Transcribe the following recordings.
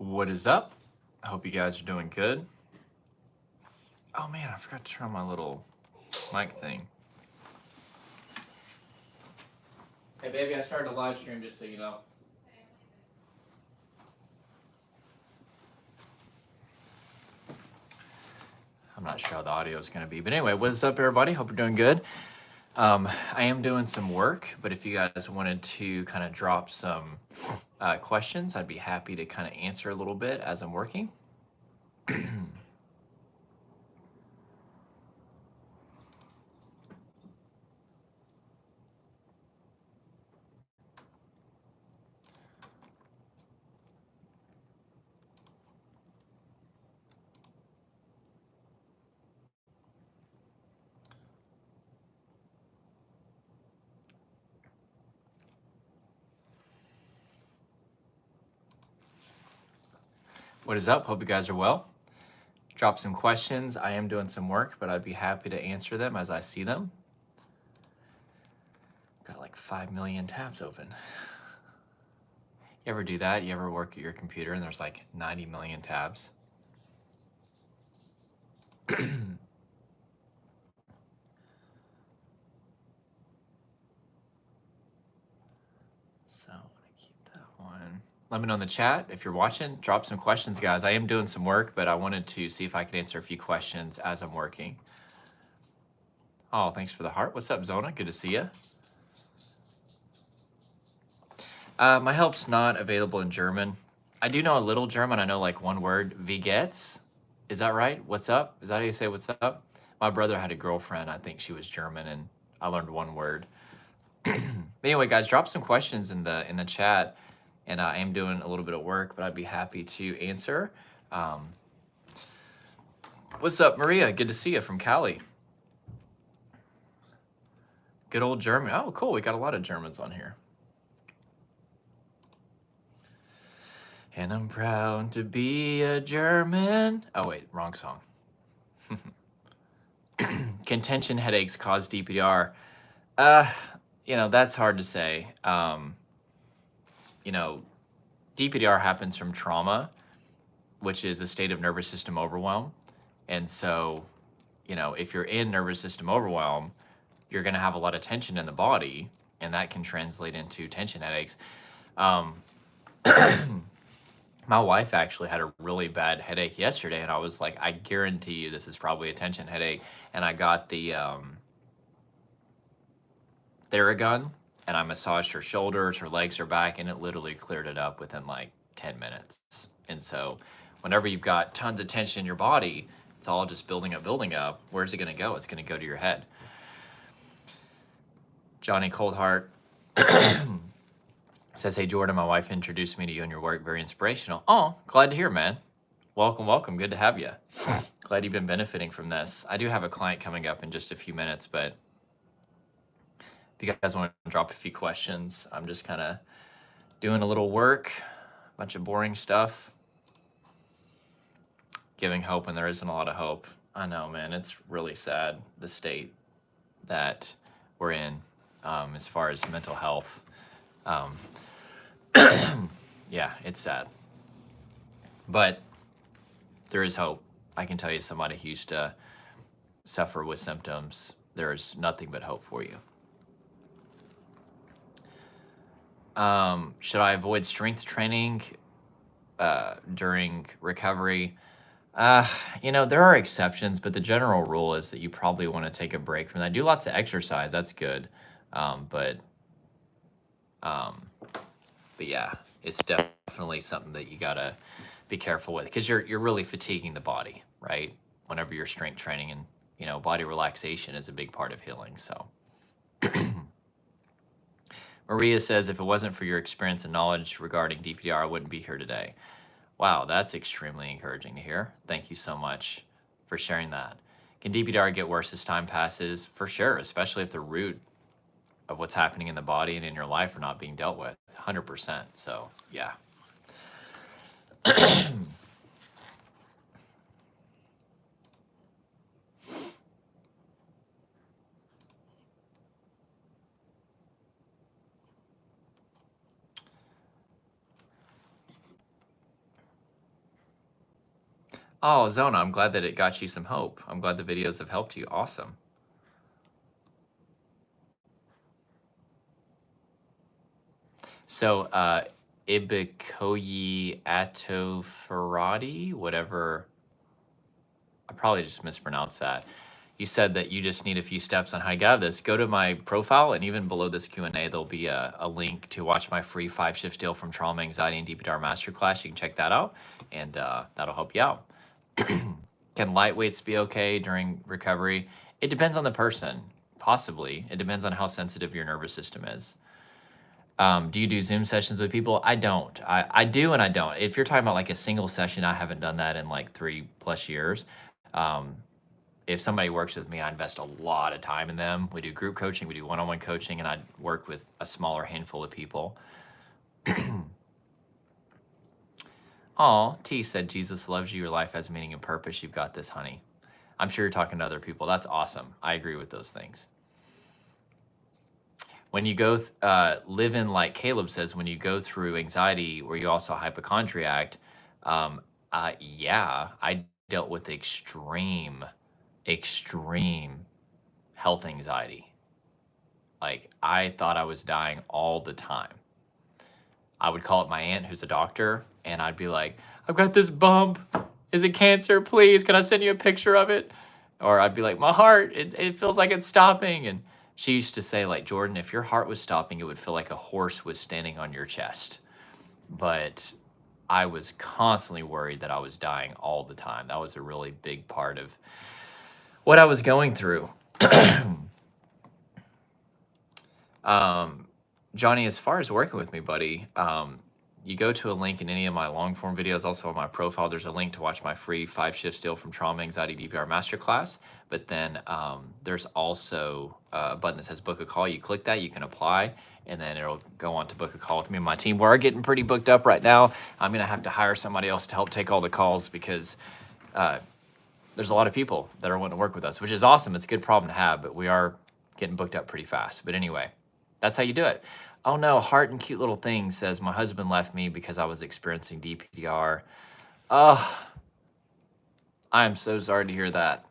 What is up? I hope you guys are doing good. Oh man, I forgot to turn on my little mic thing. Hey baby, I started a live stream just so you know. I'm not sure how the audio is going to be, but anyway, what's up everybody? Hope you're doing good. I am doing some work, but if you guys wanted to kind of drop some questions, I'd be happy to kind of answer a little bit as I'm working. What is up? Hope you guys are well. Drop some questions. I am doing some work, but I'd be happy to answer them as I see them. Got like 5 million tabs open. You ever do that? You ever work at your computer and there's like 90 million tabs? So I'm gonna keep that one. Let me know in the chat if you're watching. Drop some questions, guys. I am doing some work, but I wanted to see if I could answer a few questions as I'm working. Oh, thanks for the heart. What's up, Zona? Good to see you. My help's not available in German. I do know a little German. I know like one word, wie geht's? Is that right? What's up? Is that how you say what's up? My brother had a girlfriend. I think she was German, and I learned one word. But anyway, guys, drop some questions in the chat, and I am doing a little bit of work, but I'd be happy to answer. What's up, Maria? Good to see you from Cali. Good old German. Oh, cool. We got a lot of Germans on here. And I'm proud to be a German. Oh, wait, wrong song. Can tension headaches cause DPDR? That's hard to say. DPDR happens from trauma, which is a state of nervous system overwhelm. And so, if you're in nervous system overwhelm, you're going to have a lot of tension in the body, and that can translate into tension headaches. My wife actually had a really bad headache yesterday, and I was like, I guarantee you this is probably a tension headache. And I got the Theragun, and I massaged her shoulders, her legs, her back, and it literally cleared it up within like 10 minutes. And so whenever you've got tons of tension in your body, it's all just building up. Where's it going to go? It's going to go to your head. Johnny Coldheart says, hey, Jordan, my wife introduced me to you and your work. Very inspirational. Oh, glad to hear, man. Welcome. Good to have you. Glad you've been benefiting from this. I do have a client coming up in just a few minutes, but if you guys want to drop a few questions, I'm just kind of doing a little work, a bunch of boring stuff, giving hope when there isn't a lot of hope. I know, man, it's really sad, the state that we're in as far as mental health. Yeah, it's sad. But there is hope. I can tell you, somebody who used to suffer with symptoms, there's nothing but hope for you. Should I avoid strength training during recovery? There are exceptions, but the general rule is that you probably want to take a break from that. Do lots of exercise. That's good. But yeah, it's definitely something that you gotta be careful with, because you're really fatiguing the body, right? Whenever you're strength training, and body relaxation is a big part of healing. So Maria says, if it wasn't for your experience and knowledge regarding DPDR, I wouldn't be here today. Wow, that's extremely encouraging to hear. Thank you so much for sharing that. Can DPDR get worse as time passes? For sure, especially if the root of what's happening in the body and in your life are not being dealt with. 100%. So, yeah. Oh, Zona, I'm glad that it got you some hope. I'm glad the videos have helped you. Awesome. So, Ibikoyi Atoferati, whatever. I probably just mispronounced that. You said that you just need a few steps on how to get out of this. Go to my profile, and even below this Q&A, there'll be a link to watch my free 5-shift deal from trauma, anxiety, and DPDR masterclass. You can check that out, and that'll help you out. Can lightweights be okay during recovery? It depends on the person, possibly. It depends on how sensitive your nervous system is. Do you do Zoom sessions with people? I don't. I do and I don't. If you're talking about like a single session, I haven't done that in like 3+ years. If somebody works with me, I invest a lot of time in them. We do group coaching, we do one-on-one coaching, and I work with a smaller handful of people. Aw, T said, Jesus loves you. Your life has meaning and purpose. You've got this, honey. I'm sure you're talking to other people. That's awesome. I agree with those things. When you go live in, like Caleb says, when you go through anxiety where you also hypochondriac, yeah, I dealt with extreme health anxiety. Like, I thought I was dying all the time. I would call up my aunt who's a doctor, and I'd be like, I've got this bump. Is it cancer? Please, can I send you a picture of it? Or I'd be like, my heart, it feels like it's stopping. And she used to say, like, Jordan, if your heart was stopping, it would feel like a horse was standing on your chest. But I was constantly worried that I was dying all the time. That was a really big part of what I was going through. Johnny, as far as working with me, buddy, you go to a link in any of my long form videos. Also on my profile, there's a link to watch my free 5-shift deal from trauma, anxiety, DPR masterclass. But then there's also a button that says book a call. You click that, you can apply, and then it'll go on to book a call with me and my team. We're getting pretty booked up right now. I'm going to have to hire somebody else to help take all the calls because there's a lot of people that are wanting to work with us, which is awesome. It's a good problem to have, but we are getting booked up pretty fast. But anyway, that's how you do it. Oh no, Heart and Cute Little Thing says, my husband left me because I was experiencing DPDR. Oh, I am so sorry to hear that.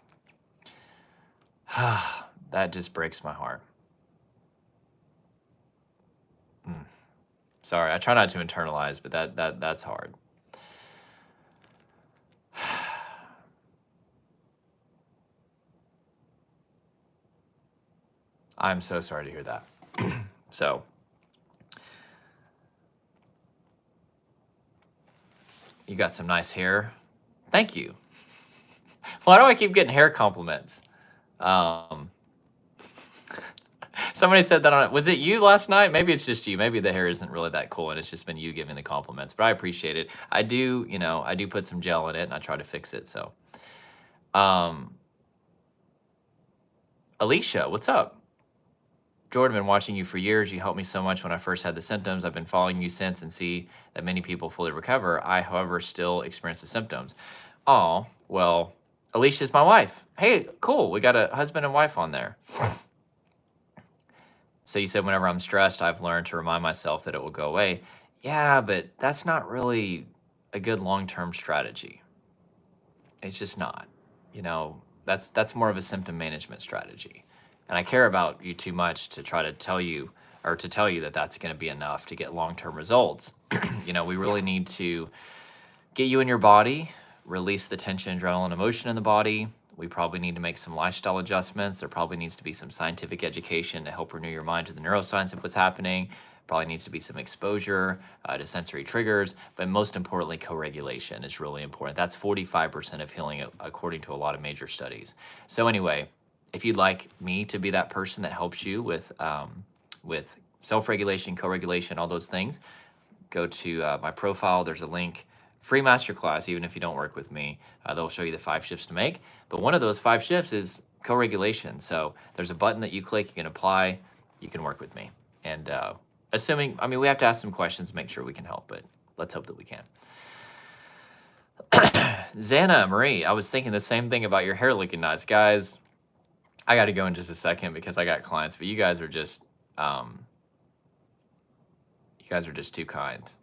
That just breaks my heart. Sorry, I try not to internalize, but that's hard. I'm so sorry to hear that. So, you got some nice hair. Thank you. Why do I keep getting hair compliments? Somebody said that on it. Was it you last night? Maybe it's just you. Maybe the hair isn't really that cool and it's just been you giving the compliments, but I appreciate it. I do put some gel in it and I try to fix it. So, Alicia, what's up? Jordan, I've been watching you for years. You helped me so much when I first had the symptoms. I've been following you since and see that many people fully recover. I, however, still experience the symptoms. Oh, well, Alicia's my wife. Hey, cool. We got a husband and wife on there. So you said whenever I'm stressed, I've learned to remind myself that it will go away. Yeah, but that's not really a good long-term strategy. It's just not. That's more of a symptom management strategy. And I care about you too much to try to tell you that that's going to be enough to get long-term results. We really need to get you in your body, release the tension, adrenaline, emotion in the body. We probably need to make some lifestyle adjustments. There probably needs to be some scientific education to help renew your mind to the neuroscience of what's happening. Probably needs to be some exposure to sensory triggers, but most importantly, co-regulation is really important. That's 45% of healing, according to a lot of major studies. So anyway, if you'd like me to be that person that helps you with self-regulation, co-regulation, all those things, go to my profile. There's a link, free masterclass, even if you don't work with me. They'll show you the 5 shifts to make. But one of those 5 shifts is co-regulation. So there's a button that you click, you can apply, you can work with me. And we have to ask some questions to make sure we can help, but let's hope that we can. Xana Marie, I was thinking the same thing about your hair looking nice. Guys, I got to go in just a second because I got clients, but you guys are just too kind.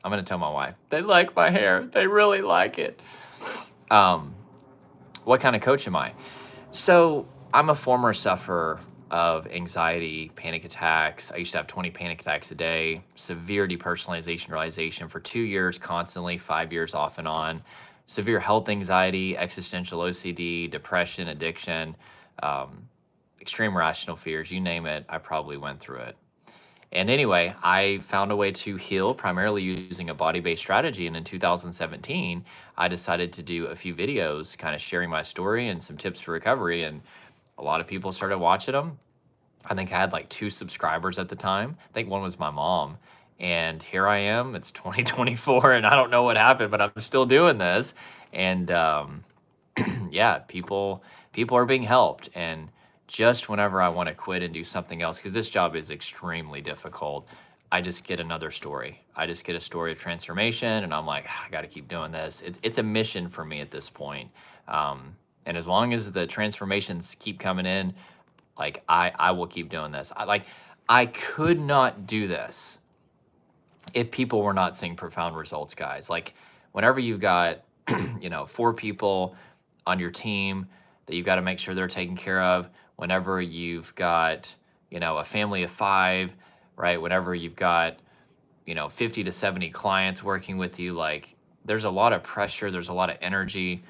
I'm going to tell my wife. They like my hair. They really like it. Um, what kind of coach am I? So I'm a former sufferer of anxiety, panic attacks. I used to have 20 panic attacks a day, severe depersonalization realization for 2 years, constantly, 5 years off and on, severe health anxiety, existential OCD, depression, addiction, um, extreme rational fears, you name it, I probably went through it. And anyway, I found a way to heal primarily using a body-based strategy. And in 2017, I decided to do a few videos kind of sharing my story and some tips for recovery. And a lot of people started watching them. I think I had like 2 subscribers at the time. I think one was my mom. And here I am, it's 2024, and I don't know what happened, but I'm still doing this. And yeah, people are being helped. And just whenever I want to quit and do something else, because this job is extremely difficult, I just get another story. I just get a story of transformation, and I'm like, "Ah, I got to keep doing this. It's a mission for me at this point. And as long as the transformations keep coming in, like I will keep doing this. I could not do this if people were not seeing profound results, guys. Like whenever you've got, 4 people on your team that you've got to make sure they're taken care of, whenever you've got, a family of 5, right? Whenever you've got, 50 to 70 clients working with you, like there's a lot of pressure, there's a lot of energy.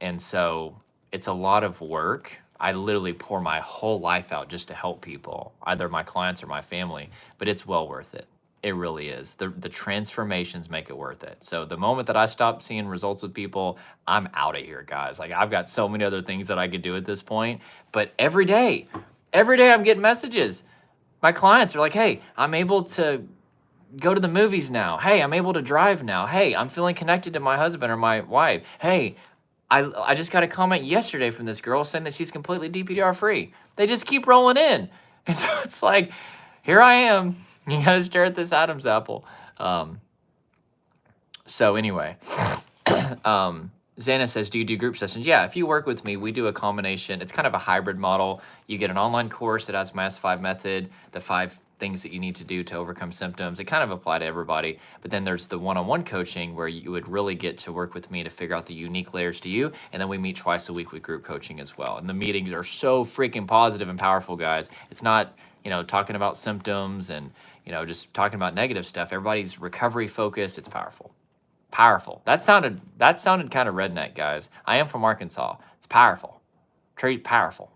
And so it's a lot of work. I literally pour my whole life out just to help people, either my clients or my family, but it's well worth it. It really is. The transformations make it worth it. So the moment that I stop seeing results with people, I'm out of here, guys. Like I've got so many other things that I could do at this point, but every day I'm getting messages. My clients are like, "Hey, I'm able to go to the movies now. Hey, I'm able to drive now. Hey, I'm feeling connected to my husband or my wife. Hey, I just got a comment yesterday from this girl saying that she's completely DPDR free." They just keep rolling in. And so it's like, here I am. You got to stare at this Adam's apple. So anyway, Xana says, do you do group sessions? Yeah, if you work with me, we do a combination. It's kind of a hybrid model. You get an online course that has my S5 method, the 5 things that you need to do to overcome symptoms. It kind of apply to everybody. But then there's the one-on-one coaching where you would really get to work with me to figure out the unique layers to you. And then we meet twice a week with group coaching as well. And the meetings are so freaking positive and powerful, guys. It's not, talking about symptoms and, just talking about negative stuff. Everybody's recovery focused. It's powerful. Powerful. That sounded kind of redneck, guys. I am from Arkansas. It's powerful. Treat powerful.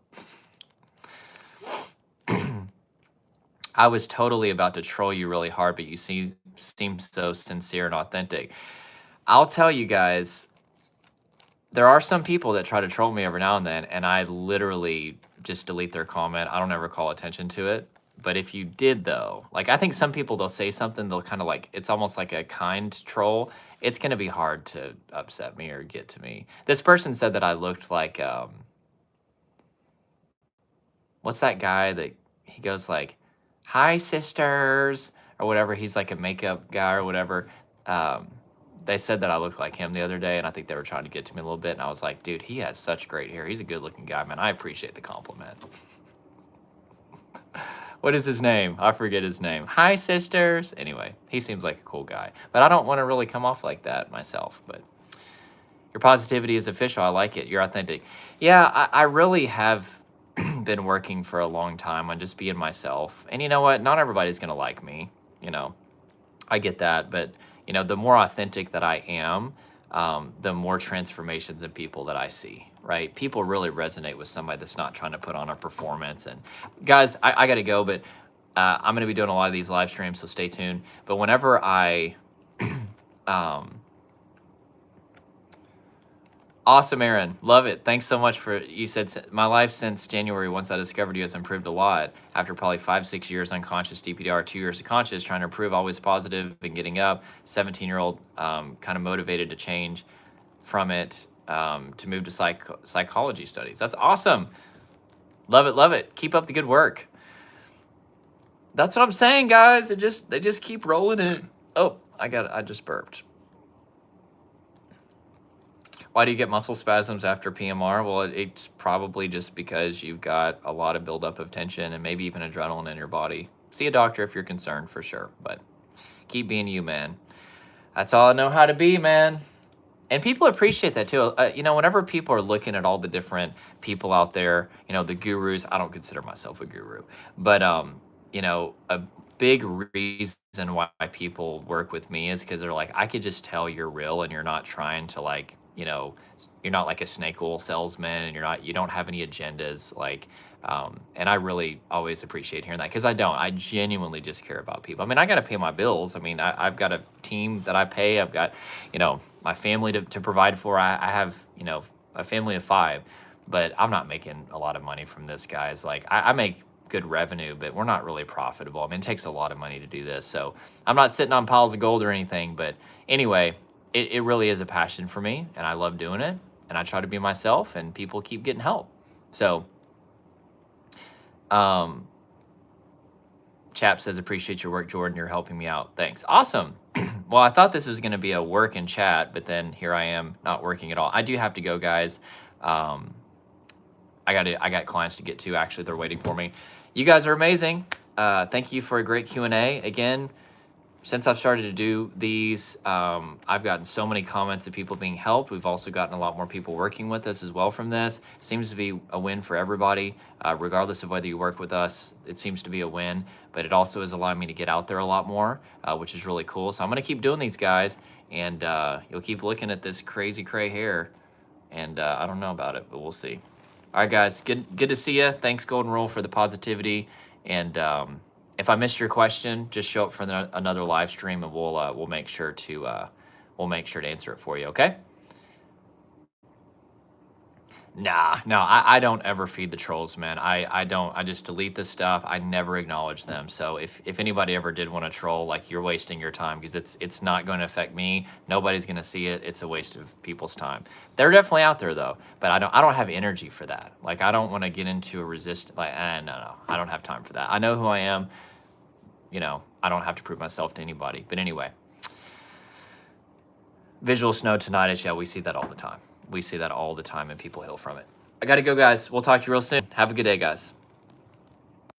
I was totally about to troll you really hard, but you seem so sincere and authentic. I'll tell you guys, there are some people that try to troll me every now and then, and I literally just delete their comment. I don't ever call attention to it. But if you did, though, like I think some people, they'll say something, they'll kind of like, it's almost like a kind troll. It's going to be hard to upset me or get to me. This person said that I looked like, what's that guy that he goes like, "Hi, sisters," or whatever. He's like a makeup guy or whatever. They said that I looked like him the other day, and I think they were trying to get to me a little bit. And I was like, dude, he has such great hair. He's a good looking guy, man. I appreciate the compliment. What is his name? I forget his name. "Hi, sisters." Anyway, he seems like a cool guy, but I don't want to really come off like that myself. But your positivity is official. I like it. You're authentic. Yeah, I really have been working for a long time on just being myself. And you know what? Not everybody's going to like me. I get that. But, the more authentic that I am, the more transformations in people that I see, right? People really resonate with somebody that's not trying to put on a performance. And guys, I got to go, but I'm going to be doing a lot of these live streams, so stay tuned. But whenever I, awesome, Aaron. Love it. Thanks so much you said, my life since January, once I discovered you, has improved a lot. After probably 5-6 years unconscious DPDR, 2 years of conscious, trying to improve, always positive, been getting up, 17-year-old, kind of motivated to change from it, to move to psychology studies. That's awesome. Love it. Love it. Keep up the good work. That's what I'm saying, guys. They just keep rolling in. Oh, I just burped. Why do you get muscle spasms after PMR? Well, it's probably just because you've got a lot of buildup of tension and maybe even adrenaline in your body. See a doctor if you're concerned, for sure. But keep being you, man. That's all I know how to be, man. And people appreciate that too. You know, whenever people are looking at all the different people out there, you know, the gurus, I don't consider myself a guru, but you know, a big reason why people work with me is because they're like, I could just tell you're real and you're not trying to like, you know, you're not like a snake oil salesman and you don't have any agendas. Like, and I really always appreciate hearing that because I genuinely just care about people. I mean, I got to pay my bills. I mean, I've got a team that I pay. I've got, you know, my family to provide for. I have, you know, a family of 5, but I'm not making a lot of money from this, guys. Like I make good revenue, but we're not really profitable. I mean, it takes a lot of money to do this. So I'm not sitting on piles of gold or anything, but anyway, it really is a passion for me and I love doing it. And I try to be myself and people keep getting help. So, Chap says, appreciate your work, Jordan. You're helping me out. Thanks. Awesome. Well, I thought this was going to be a work and chat, but then here I am not working at all. I do have to go, guys. I got clients to get to. Actually, they're waiting for me. You guys are amazing. Thank you for a great Q&A. Again, since I've started to do these, I've gotten so many comments of people being helped. We've also gotten a lot more people working with us as well from this. Seems to be a win for everybody, regardless of whether you work with us. It seems to be a win, but it also is allowing me to get out there a lot more, which is really cool. So I'm going to keep doing these, guys, and you'll keep looking at this crazy gray hair, and I don't know about it, but we'll see. All right, guys, good to see you. Thanks, Golden Rule, for the positivity, and if I missed your question, just show up for another live stream, and we'll make sure to answer it for you. Okay? Nah, no, I don't ever feed the trolls, man. I don't. I just delete this stuff. I never acknowledge them. So if anybody ever did want to troll, like, you're wasting your time because it's not going to affect me. Nobody's going to see it. It's a waste of people's time. They're definitely out there though, but I don't have energy for that. Like, I don't want to get into a resist. Like, no, I don't have time for that. I know who I am. You know, I don't have to prove myself to anybody. But anyway, visual snow tinnitus. Yeah, we see that all the time. We see that all the time and people heal from it. I got to go, guys. We'll talk to you real soon. Have a good day, guys.